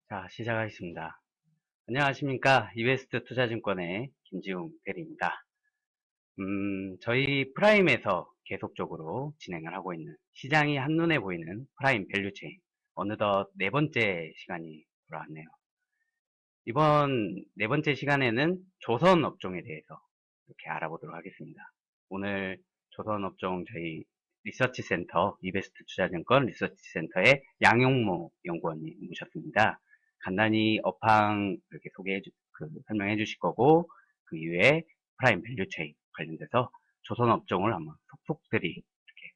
자, 시작하겠습니다. 안녕하십니까. 이베스트 투자증권의 김지웅 대리입니다. 저희 프라임에서 계속적으로 진행을 하고 있는 시장이 한눈에 보이는 프라임 밸류체인. 어느덧 네 번째 시간이 돌아왔네요. 이번 네 번째 시간에는 조선 업종에 대해서 이렇게 알아보도록 하겠습니다. 오늘 조선 업종 저희 리서치 센터, 이베스트 투자증권 리서치 센터의 양용모 연구원님 모셨습니다. 간단히 업황 이렇게 설명해 주실 거고, 그 이후에 프라임 밸류 체인 관련돼서 조선 업종을 한번 속속들이 이렇게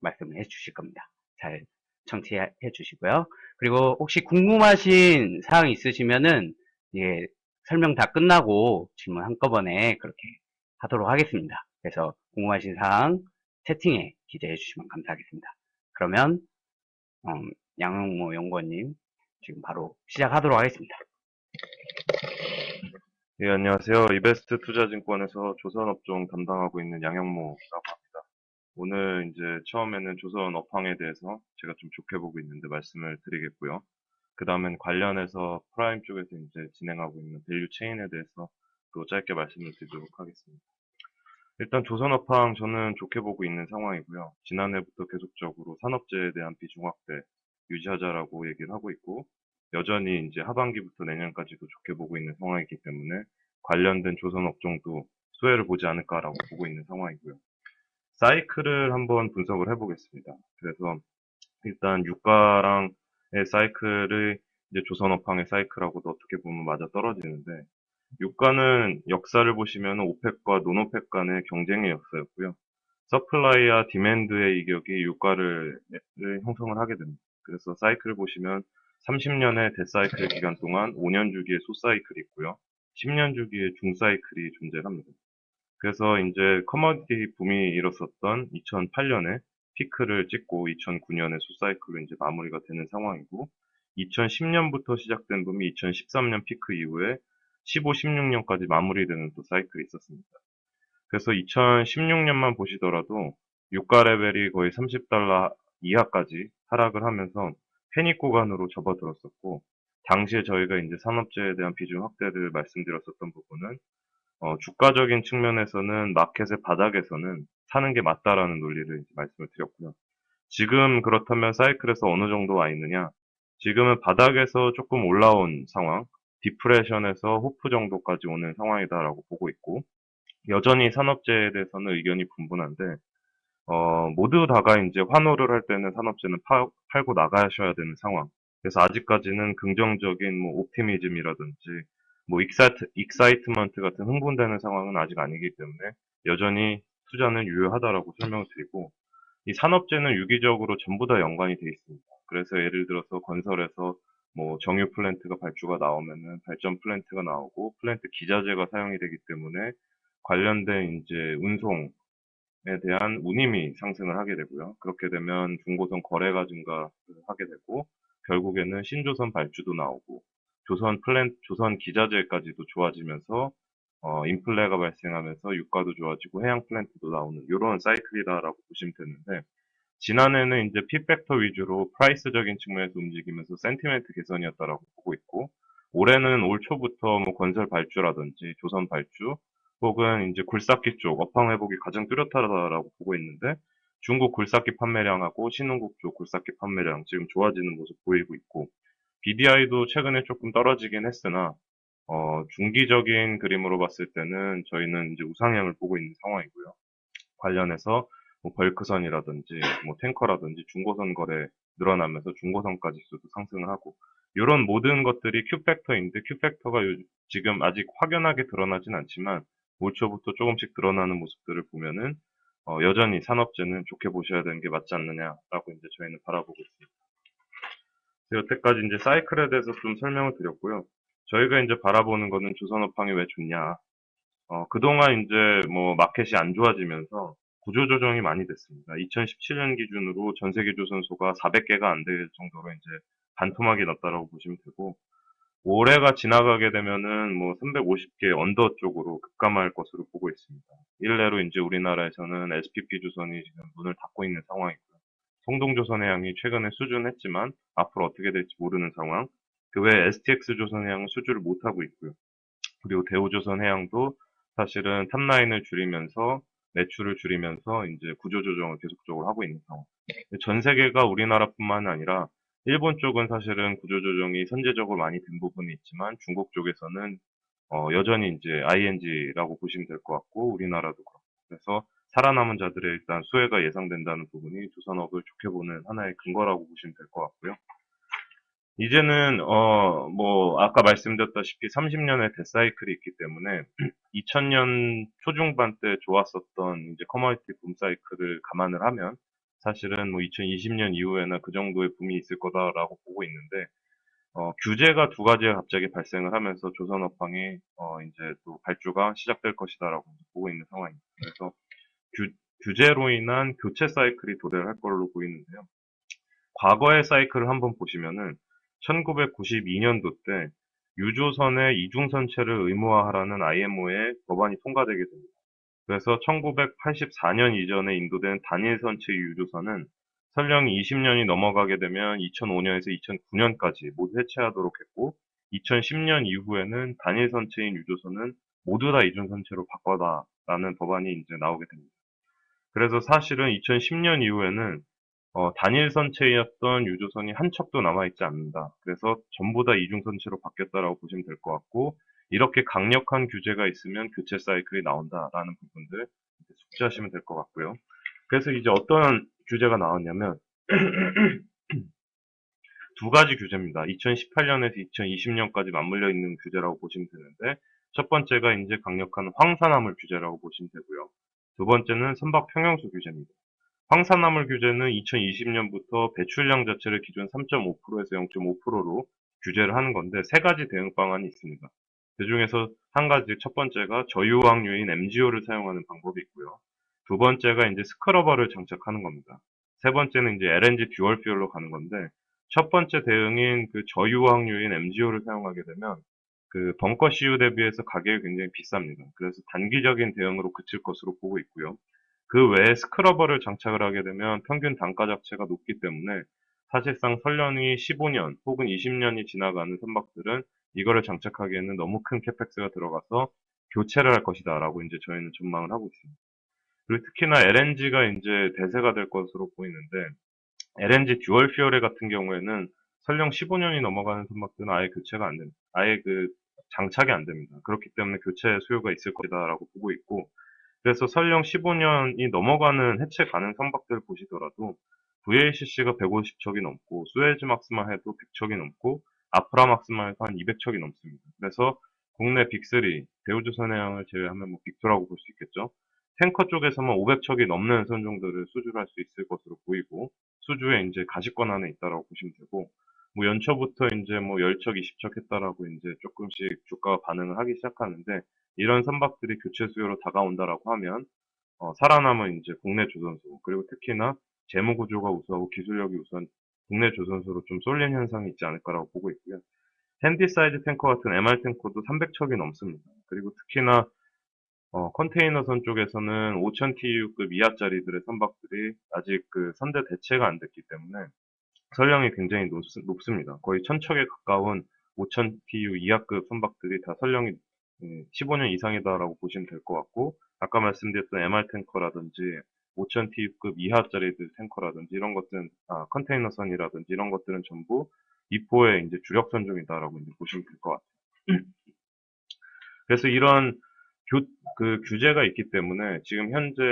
말씀을 해 주실 겁니다. 잘 청취해 주시고요. 그리고 혹시 궁금하신 사항 있으시면은, 예, 설명 다 끝나고 질문 한꺼번에 그렇게 하도록 하겠습니다. 그래서 궁금하신 사항 채팅에 기재해 주시면 감사하겠습니다. 그러면 양용모 연구원님 지금 바로 시작하도록 하겠습니다. 예, 안녕하세요. 이베스트 투자증권에서 조선업종 담당하고 있는 양영모라고 합니다. 오늘 이제 처음에는 조선 업황에 대해서 제가 좀 좋게 보고 있는데 말씀을 드리겠고요. 그 다음엔 관련해서 프라임 쪽에서 이제 진행하고 있는 밸류 체인에 대해서 또 짧게 말씀을 드리도록 하겠습니다. 일단 조선 업황 저는 좋게 보고 있는 상황이고요. 지난해부터 계속적으로 산업재해에 대한 비중 확대 유지하자라고 얘기를 하고 있고, 여전히 이제 하반기부터 내년까지도 좋게 보고 있는 상황이기 때문에 관련된 조선 업종도 수혜를 보지 않을까라고 보고 있는 상황이고요. 사이클을 한번 분석을 해보겠습니다. 그래서 일단 유가랑의 사이클을 이제 조선 업황의 사이클하고도 어떻게 보면 맞아 떨어지는데, 유가는 역사를 보시면 오펙과 논오펙 간의 경쟁의 역사였고요. 서플라이와 디맨드의 이격이 유가를 형성을 하게 됩니다. 그래서 사이클을 보시면 30년의 대사이클 기간 동안 5년 주기의 소사이클이 있고요. 10년 주기의 중사이클이 존재합니다. 그래서 이제 커머디티 붐이 일었었던 2008년에 피크를 찍고 2009년에 소사이클로 이제 마무리가 되는 상황이고, 2010년부터 시작된 붐이 2013년 피크 이후에 15, 16년까지 마무리되는 또 사이클이 있었습니다. 그래서 2016년만 보시더라도 유가 레벨이 거의 30달러 이하까지 하락을 하면서 패닉 구간으로 접어들었었고, 당시에 저희가 이제 산업재해에 대한 비중 확대를 말씀드렸었던 부분은 주가적인 측면에서는 마켓의 바닥에서는 사는 게 맞다라는 논리를 이제 말씀을 드렸고요. 지금 그렇다면 사이클에서 어느 정도 와 있느냐? 지금은 바닥에서 조금 올라온 상황, 디프레션에서 호프 정도까지 오는 상황이다라고 보고 있고, 여전히 산업재해에 대해서는 의견이 분분한데, 모두 다가 이제 환호를 할 때는 산업재는 팔고 나가셔야 되는 상황. 그래서 아직까지는 긍정적인 뭐 옵티미즘이라든지 뭐 익사이트먼트 같은 흥분되는 상황은 아직 아니기 때문에 여전히 투자는 유효하다라고 설명을 드리고, 이 산업재는 유기적으로 전부 다 연관이 돼 있습니다. 그래서 예를 들어서 건설에서 뭐 정유 플랜트가 발주가 나오면은 발전 플랜트가 나오고 플랜트 기자재가 사용이 되기 때문에 관련된 이제 운송에 대한 운임이 상승을 하게 되고요. 그렇게 되면 중고선 거래가 증가하게 되고, 결국에는 신조선 발주도 나오고 조선 기자재까지도 좋아지면서 인플레가 발생하면서 유가도 좋아지고 해양 플랜트도 나오는 이런 사이클이다라고 보시면 되는데, 지난해는 이제 P팩터 위주로 프라이스적인 측면에서 움직이면서 센티멘트 개선이었다라고 보고 있고, 올해는 올 초부터 뭐 건설 발주라든지 조선 발주 혹은 이제 굴삭기 쪽 업황 회복이 가장 뚜렷하다라고 보고 있는데, 중국 굴삭기 판매량하고 신흥국 쪽 굴삭기 판매량 지금 좋아지는 모습 보이고 있고, BDI도 최근에 조금 떨어지긴 했으나 중기적인 그림으로 봤을 때는 저희는 이제 우상향을 보고 있는 상황이고요. 관련해서 뭐 벌크선이라든지 뭐 탱커라든지 중고선 거래 늘어나면서 중고선까지도 상승을 하고, 이런 모든 것들이 Q팩터인데, Q팩터가 지금 아직 확연하게 드러나진 않지만 올 초부터 조금씩 드러나는 모습들을 보면은 여전히 산업재는 좋게 보셔야 되는 게 맞지 않느냐라고 이제 저희는 바라보고 있습니다. 여태까지 이제 사이클에 대해서 좀 설명을 드렸고요. 저희가 이제 바라보는 거는 조선 업황이 왜 좋냐. 그동안 이제 뭐 마켓이 안 좋아지면서 구조조정이 많이 됐습니다. 2017년 기준으로 전 세계 조선소가 400개가 안 될 정도로 이제 반토막이 났다라고 보시면 되고, 올해가 지나가게 되면은 뭐 350개 언더 쪽으로 급감할 것으로 보고 있습니다. 일례로 이제 우리나라에서는 SPP 조선이 지금 문을 닫고 있는 상황이고요. 성동조선해양이 최근에 수준했지만 앞으로 어떻게 될지 모르는 상황. 그 외에 STX조선해양은 수주를 못하고 있고요. 그리고 대우조선해양도 사실은 탑라인을 줄이면서 매출을 줄이면서 이제 구조조정을 계속적으로 하고 있는 상황. 전 세계가 우리나라뿐만 아니라 일본 쪽은 사실은 구조조정이 선제적으로 많이 된 부분이 있지만 중국 쪽에서는 여전히 이제 ING라고 보시면 될 것 같고 우리나라도 그렇고 그래서 살아남은 자들의 일단 수혜가 예상된다는 부분이 조선업을 좋게 보는 하나의 근거라고 보시면 될 것 같고요. 이제는 뭐 아까 말씀드렸다시피 30년의 대사이클이 있기 때문에 2000년 초중반 때 좋았었던 이제 커머니티 붐 사이클을 감안을 하면 사실은 뭐 2020년 이후에는 그 정도의 붐이 있을 거다라고 보고 있는데 규제가 두 가지가 갑자기 발생을 하면서 조선업황이 이제 또 발주가 시작될 것이다라고 보고 있는 상황입니다. 그래서 규, 규제로 인한 교체 사이클이 도래할 걸로 보이는데요. 과거의 사이클을 한번 보시면은 1992년도 때 유조선의 이중선체를 의무화하라는 IMO의 법안이 통과되게 됩니다. 그래서 1984년 이전에 인도된 단일선체 유조선은 설령 20년이 넘어가게 되면 2005년에서 2009년까지 모두 해체하도록 했고 2010년 이후에는 단일선체인 유조선은 모두 다 이중선체로 바꿔다라는 법안이 이제 나오게 됩니다. 그래서 사실은 2010년 이후에는 단일선체였던 유조선이 한 척도 남아있지 않는다. 그래서 전부 다 이중선체로 바뀌었다라고 보시면 될 것 같고, 이렇게 강력한 규제가 있으면 교체 사이클이 나온다라는 부분들 숙지하시면 될 것 같고요. 그래서 이제 어떤 규제가 나왔냐면, 두 가지 규제입니다. 2018년에서 2020년까지 맞물려 있는 규제라고 보시면 되는데, 첫 번째가 이제 강력한 황산화물 규제라고 보시면 되고요. 두 번째는 선박 평형수 규제입니다. 황산화물 규제는 2020년부터 배출량 자체를 기준 3.5%에서 0.5%로 규제를 하는 건데 세 가지 대응 방안이 있습니다. 그중에서 한 가지 첫 번째가 저유황유인 MGO를 사용하는 방법이 있고요. 두 번째가 이제 스크러버를 장착하는 겁니다. 세 번째는 이제 LNG 듀얼 퓨얼로 가는 건데 첫 번째 대응인 그 저유황유인 MGO를 사용하게 되면 그 벙커 CU 대비해서 가격이 굉장히 비쌉니다. 그래서 단기적인 대응으로 그칠 것으로 보고 있고요. 그 외에 스크러버를 장착을 하게 되면 평균 단가 자체가 높기 때문에 사실상 설련이 15년 혹은 20년이 지나가는 선박들은 이거를 장착하기에는 너무 큰 캐펙스가 들어가서 교체를 할 것이다 라고 이제 저희는 전망을 하고 있습니다. 그리고 특히나 LNG가 이제 대세가 될 것으로 보이는데 LNG 듀얼 퓨얼 같은 경우에는 설령 15년이 넘어가는 선박들은 아예 교체가 안 됩니다. 아예 그 장착이 안 됩니다. 그렇기 때문에 교체 수요가 있을 것이다라고 보고 있고 그래서 설령 15년이 넘어가는 해체 가능 선박들 보시더라도 VLCC가 150척이 넘고 수에즈막스만 해도 100척이 넘고 아프라막스만 해도 한 200척이 넘습니다. 그래서 국내 빅3, 대우조선해양을 제외하면 뭐 빅2라고 볼 수 있겠죠. 탱커 쪽에서만 500척이 넘는 선종들을 수주를 할 수 있을 것으로 보이고 수주에 이제 가시권 안에 있다라고 보시면 되고 뭐 연초부터 이제 뭐 10척, 20척 했다라고 이제 조금씩 주가가 반응을 하기 시작하는데 이런 선박들이 교체 수요로 다가온다라고 하면 살아남은 이제 국내 조선소 그리고 특히나 재무 구조가 우수하고 기술력이 우수한 국내 조선소로 좀 쏠린 현상이 있지 않을까라고 보고 있고요. 핸디사이즈 탱커 같은 MR 탱커도 300척이 넘습니다. 그리고 특히나 컨테이너선 쪽에서는 5000TU급 이하짜리들의 선박들이 아직 그 선대 대체가 안 됐기 때문에 선량이 굉장히 높습니다. 거의 1000척에 가까운 5000TU 이하급 선박들이 다 선량이 15년 이상이다라고 보시면 될 것 같고 아까 말씀드렸던 MR 탱커라든지 5000TU급 이하짜리들 탱커라든지 이런 것들은 컨테이너선이라든지 이런 것들은 전부 미포의 이제 주력 선종이다라고 이제 보시면 될 것 같아요. 그래서 이런 그 규제가 있기 때문에 지금 현재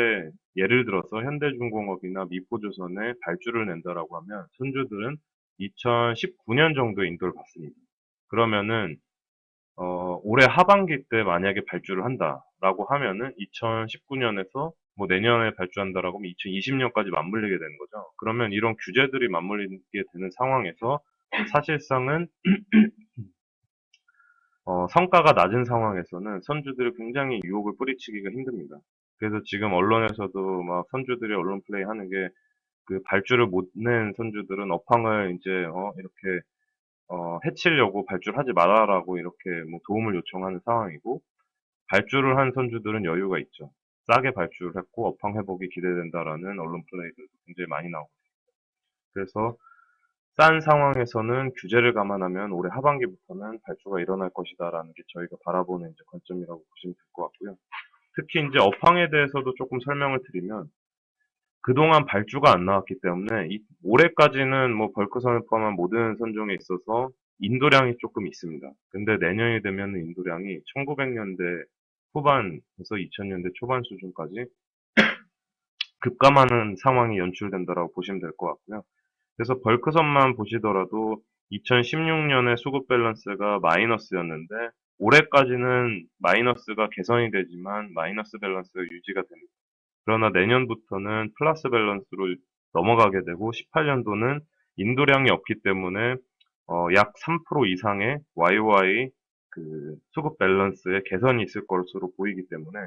예를 들어서 현대중공업이나 미포조선에 발주를 낸다라고 하면 선주들은 2019년 정도에 인도를 받습니다. 그러면은 올해 하반기 때 만약에 발주를 한다라고 하면은 2019년에서 뭐 내년에 발주한다라고 하면 2020년까지 맞물리게 되는 거죠. 그러면 이런 규제들이 맞물리게 되는 상황에서 사실상은 성과가 낮은 상황에서는 선주들이 굉장히 유혹을 뿌리치기가 힘듭니다. 그래서 지금 언론에서도 막 선주들이 언론 플레이 하는 게 그 발주를 못 낸 선주들은 업황을 이제 이렇게 해치려고 발주를 하지 말아라고 이렇게 뭐 도움을 요청하는 상황이고 발주를 한 선주들은 여유가 있죠. 싸게 발주를 했고 업황 회복이 기대된다라는 언론 플레이들도 굉장히 많이 나오고 있습니다. 그래서 싼 상황에서는 규제를 감안하면 올해 하반기부터는 발주가 일어날 것이다라는 게 저희가 바라보는 이제 관점이라고 보시면 될 것 같고요. 특히 이제 업황에 대해서도 조금 설명을 드리면 그동안 발주가 안 나왔기 때문에 올해까지는 뭐 벌크선을 포함한 모든 선종에 있어서 인도량이 조금 있습니다. 근데 내년이 되면 인도량이 1900년대 후반에서 2000년대 초반 수준까지 급감하는 상황이 연출된다라고 보시면 될 것 같고요. 그래서 벌크선만 보시더라도 2016년에 수급 밸런스가 마이너스였는데 올해까지는 마이너스가 개선이 되지만 마이너스 밸런스가 유지가 됩니다. 그러나 내년부터는 플러스 밸런스로 넘어가게 되고 18년도는 인도량이 없기 때문에 약 3% 이상의 YOY 그 수급 밸런스의 개선이 있을 것으로 보이기 때문에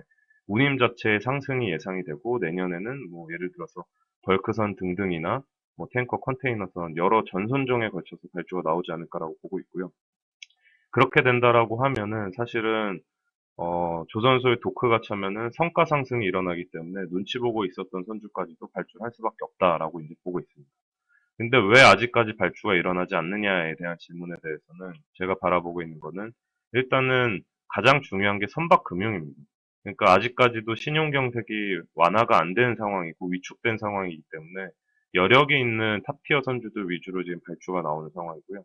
운임 자체의 상승이 예상이 되고 내년에는 뭐 예를 들어서 벌크선 등등이나 뭐 탱커, 컨테이너선 여러 전선종에 걸쳐서 발주가 나오지 않을까라고 보고 있고요. 그렇게 된다라고 하면은 사실은 조선소의 도크가 차면은 성가 상승이 일어나기 때문에 눈치 보고 있었던 선주까지도 발주를 할 수밖에 없다라고 이제 보고 있습니다. 근데 왜 아직까지 발주가 일어나지 않느냐에 대한 질문에 대해서는 제가 바라보고 있는 거는 일단은 가장 중요한 게 선박 금융입니다. 그러니까 아직까지도 신용 경색이 완화가 안 된 상황이고 위축된 상황이기 때문에 여력이 있는 탑티어 선주들 위주로 지금 발주가 나오는 상황이고요.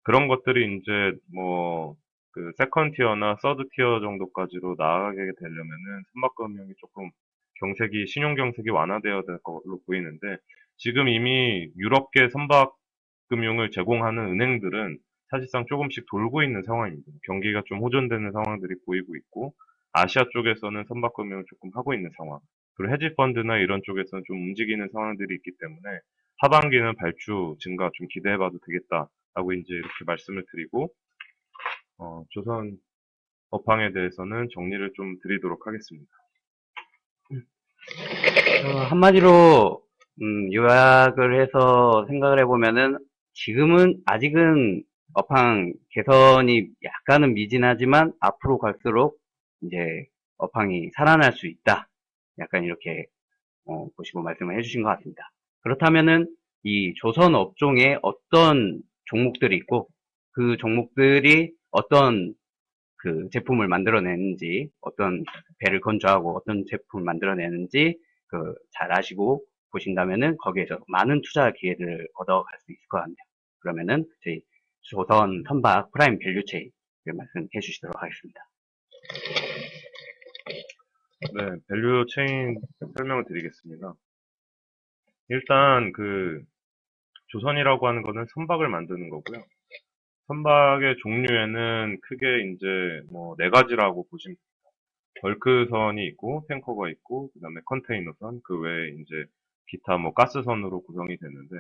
그런 것들이 이제 뭐 그 세컨 티어나 서드 티어 정도까지로 나아가게 되려면은 선박금융이 조금 경색이 신용 경색이 완화되어야 될 걸로 보이는데 지금 이미 유럽계 선박금융을 제공하는 은행들은 사실상 조금씩 돌고 있는 상황입니다. 경기가 좀 호전되는 상황들이 보이고 있고 아시아 쪽에서는 선박금융을 조금 하고 있는 상황. 그리고 헤지 펀드나 이런 쪽에서는 좀 움직이는 상황들이 있기 때문에 하반기는 발주 증가 좀 기대해봐도 되겠다라고 이제 이렇게 말씀을 드리고 조선 업황에 대해서는 정리를 좀 드리도록 하겠습니다. 한마디로 요약을 해서 생각을 해보면은 지금은 아직은 업황 개선이 약간은 미진하지만 앞으로 갈수록 이제 업황이 살아날 수 있다. 약간 이렇게 보시고 말씀을 해주신 것 같습니다. 그렇다면은 이 조선 업종에 어떤 종목들이 있고 그 종목들이 어떤 그 제품을 만들어내는지, 어떤 배를 건조하고 어떤 제품을 만들어내는지 그 잘 아시고 보신다면은 거기에서 많은 투자 기회를 얻어갈 수 있을 것 같네요. 그러면은 저희 조선 선박 프라임 밸류 체인 말씀해 주시도록 하겠습니다. 네, 밸류 체인 설명을 드리겠습니다. 일단 그 조선이라고 하는 거는 선박을 만드는 거고요. 선박의 종류에는 크게 이제 뭐 네 가지라고 보시면 벌크선이 있고 탱커가 있고 그다음에 컨테이너선 그 외에 이제 기타 뭐 가스선으로 구성이 되는데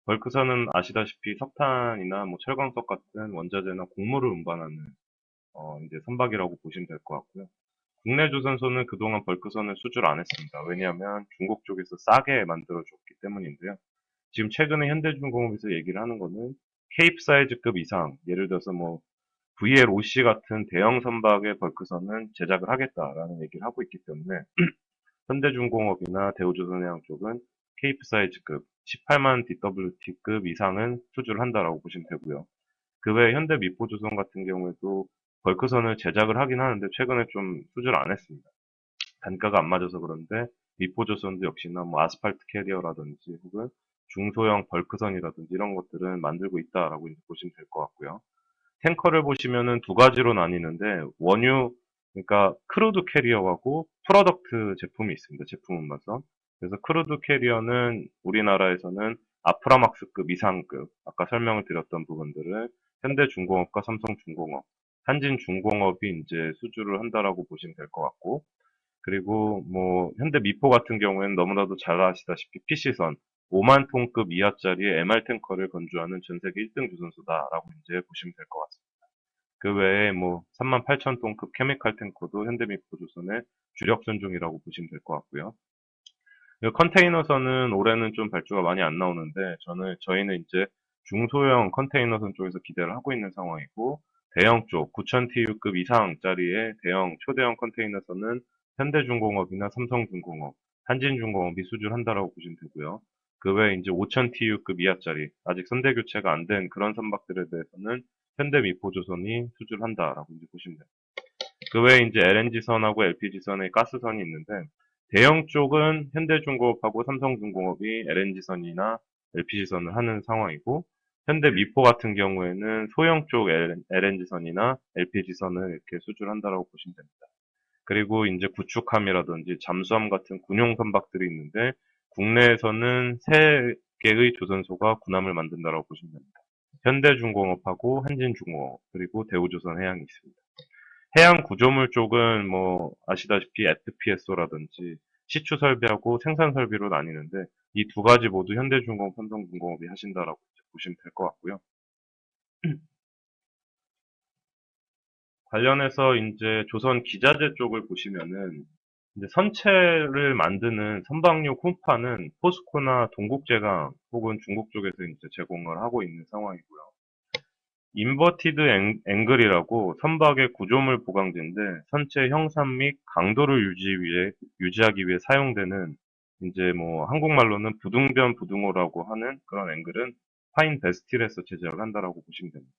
벌크선은 아시다시피 석탄이나 뭐 철광석 같은 원자재나 곡물을 운반하는 이제 선박이라고 보시면 될 것 같고요. 국내 조선소는 그동안 벌크선을 수주를 안 했습니다. 왜냐하면 중국 쪽에서 싸게 만들어줬기 때문인데요. 지금 최근에 현대중공업에서 얘기를 하는 거는 케이프 사이즈급 이상, 예를 들어서 뭐 VLOC 같은 대형 선박의 벌크선은 제작을 하겠다라는 얘기를 하고 있기 때문에 현대중공업이나 대우조선해양 쪽은 케이프 사이즈급 18만 DWT급 이상은 수주를 한다라고 보시면 되고요. 그 외에 현대미포조선 같은 경우에도 벌크선을 제작을 하긴 하는데 최근에 좀 수주를 안 했습니다. 단가가 안 맞아서 그런데 미포조선도 역시나 뭐 아스팔트 캐리어라든지 혹은 중소형 벌크선이라든지 이런 것들은 만들고 있다라고 이제 보시면 될 것 같고요. 탱커를 보시면은 두 가지로 나뉘는데 원유 그러니까 크루드 캐리어하고 프로덕트 제품이 있습니다. 제품 운반선. 그래서 크루드 캐리어는 우리나라에서는 아프라막스급 이상급 아까 설명을 드렸던 부분들을 현대중공업과 삼성중공업, 한진중공업이 이제 수주를 한다라고 보시면 될 것 같고 그리고 뭐 현대미포 같은 경우에는 너무나도 잘 아시다시피 PC선 5만 톤급 이하짜리의 MR 탱커를 건조하는 전 세계 1등 조선소다라고 이제 보시면 될 것 같습니다. 그 외에 뭐 3만 8천 톤급 케미칼 탱커도 현대미포조선의 주력 선종이라고 보시면 될 것 같고요. 컨테이너선은 올해는 좀 발주가 많이 안 나오는데 저희는 이제 중소형 컨테이너선 쪽에서 기대를 하고 있는 상황이고 대형 쪽 9,000 TU급 이상짜리의 대형 초대형 컨테이너선은 현대중공업이나 삼성중공업, 한진중공업이 수주를 한다라고 보시면 되고요. 그 외에 이제 5000TU급 이하짜리, 아직 선대 교체가 안 된 그런 선박들에 대해서는 현대미포조선이 수주한다라고 이제 보시면 돼요. 그 외에 이제 LNG선하고 LPG선의 가스선이 있는데, 대형 쪽은 현대중공업하고 삼성중공업이 LNG선이나 LPG선을 하는 상황이고, 현대미포 같은 경우에는 소형 쪽 LNG선이나 LPG선을 이렇게 수주를 한다라고 보시면 됩니다. 그리고 이제 구축함이라든지 잠수함 같은 군용 선박들이 있는데, 국내에서는 세 개의 조선소가 군함을 만든다라고 보시면 됩니다. 현대중공업하고 한진중공업, 그리고 대우조선해양이 있습니다. 해양 구조물 쪽은 뭐 아시다시피 FPSO라든지 시추 설비하고 생산 설비로 나뉘는데, 이 두 가지 모두 현대중공업, 삼성중공업이 하신다라고 보시면 될 것 같고요. 관련해서 이제 조선 기자재 쪽을 보시면은, 이제 선체를 만드는 선박용 홈파는 포스코나 동국제강 혹은 중국 쪽에서 이제 제공을 하고 있는 상황이고요. 인버티드 앵글이라고 선박의 구조물 보강제인데, 선체 형상 및 강도를 유지하기 위해 사용되는, 이제 뭐 한국말로는 부등변 부등호라고 하는 그런 앵글은 파인 베스틸에서 제작을 한다라고 보시면 됩니다.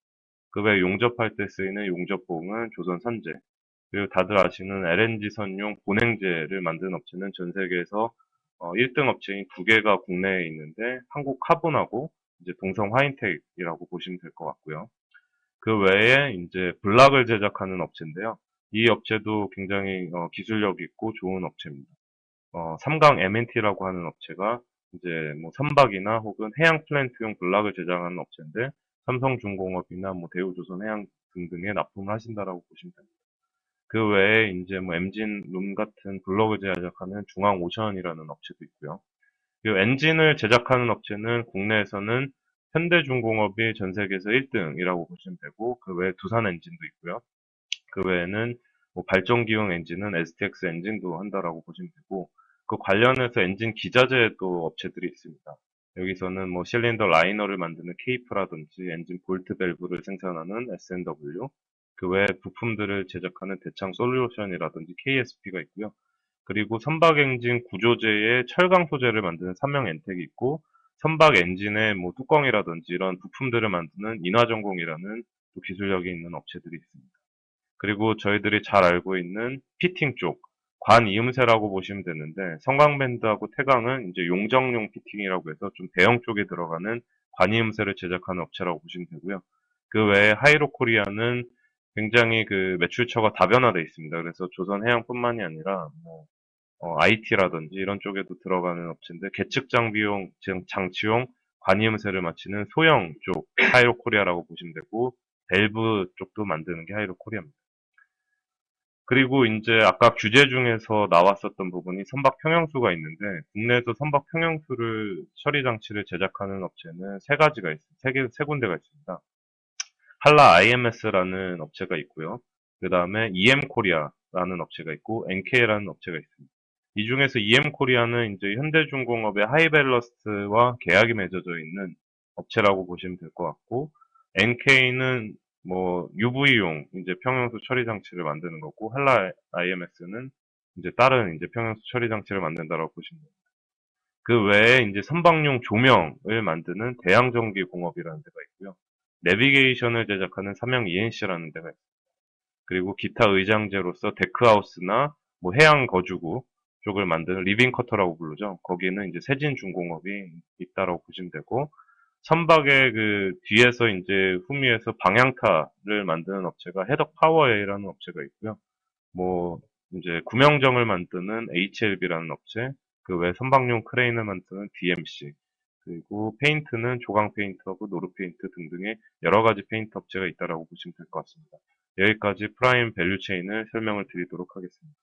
그 외 용접할 때 쓰이는 용접봉은 조선 선제, 그리고 다들 아시는 LNG 선용 본행제를 만드는 업체는 전 세계에서 1등 업체인 두 개가 국내에 있는데, 한국 카본하고 이제 동성 화인텍이라고 보시면 될 것 같고요. 그 외에 이제 블락을 제작하는 업체인데요. 이 업체도 굉장히 기술력 있고 좋은 업체입니다. 삼강 M&T라고 하는 업체가 이제 뭐 선박이나 혹은 해양 플랜트용 블락을 제작하는 업체인데, 삼성중공업이나 뭐 대우조선해양 등등에 납품을 하신다라고 보시면 됩니다. 그 외에 이제 뭐 엔진룸 같은 블럭을 제작하는 중앙오션이라는 업체도 있고요. 이 엔진을 제작하는 업체는 국내에서는 현대중공업이 전 세계에서 1등이라고 보시면 되고, 그 외에 두산 엔진도 있고요. 그 외에는 뭐 발전기용 엔진은 STX 엔진도 한다라고 보시면 되고, 그 관련해서 엔진 기자재도 업체들이 있습니다. 여기서는 뭐 실린더 라이너를 만드는 케이프라든지 엔진 볼트 밸브를 생산하는 S&W, 그 외에 부품들을 제작하는 대창 솔루션이라든지 KSP가 있고요. 그리고 선박 엔진 구조재에 철강 소재를 만드는 삼명 엔텍이 있고, 선박 엔진의 뭐 뚜껑이라든지 이런 부품들을 만드는 인화전공이라는 또 기술력이 있는 업체들이 있습니다. 그리고 저희들이 잘 알고 있는 피팅 쪽, 관이음새라고 보시면 되는데, 성광밴드하고 태광은 이제 용접용 피팅이라고 해서 좀 대형 쪽에 들어가는 관이음새를 제작하는 업체라고 보시면 되고요. 그 외에 하이로 코리아는 굉장히 그 매출처가 다변화되어 있습니다. 그래서 조선해양뿐만이 아니라 뭐 IT라든지 이런 쪽에도 들어가는 업체인데, 계측 장비용, 장치용 관이음새를 마치는 소형 쪽 하이로 코리아라고 보시면 되고, 밸브 쪽도 만드는 게 하이로 코리아입니다. 그리고 이제 아까 규제 중에서 나왔었던 부분이 선박 평형수가 있는데, 국내에서 선박 평형수를 처리 장치를 제작하는 업체는 세 가지가 있습니다. 세 군데가 있습니다. 한라 IMS라는 업체가 있고요. 그 다음에 EM 코리아라는 업체가 있고, NK라는 업체가 있습니다. 이 중에서 EM 코리아는 이제 현대중공업의 하이밸러스트와 계약이 맺어져 있는 업체라고 보시면 될 것 같고, NK는 뭐 UV용 이제 평형수 처리 장치를 만드는 거고, 한라 IMS는 이제 다른 이제 평형수 처리 장치를 만든다라고 보시면 됩니다. 그 외에 이제 선박용 조명을 만드는 대양전기공업이라는 데가 있고요. 내비게이션을 제작하는 삼양 ENC라는 데가 있습니다. 그리고 기타 의장재로서 데크하우스나 뭐 해양 거주구 쪽을 만드는 리빙 커터라고 부르죠. 거기는 이제 세진중공업이 있다라고 보시면 되고, 선박의 그 뒤에서 이제 후미에서 방향타를 만드는 업체가 해덕 파워웨이라는 업체가 있고요. 뭐 이제 구명정을 만드는 HLB라는 업체, 그 외 선박용 크레인을 만드는 DMC, 그리고 페인트는 조강 페인트하고 노루 페인트 등등의 여러 가지 페인트 업체가 있다라고 보시면 될 것 같습니다. 여기까지 프라임 밸류 체인을 설명을 드리도록 하겠습니다.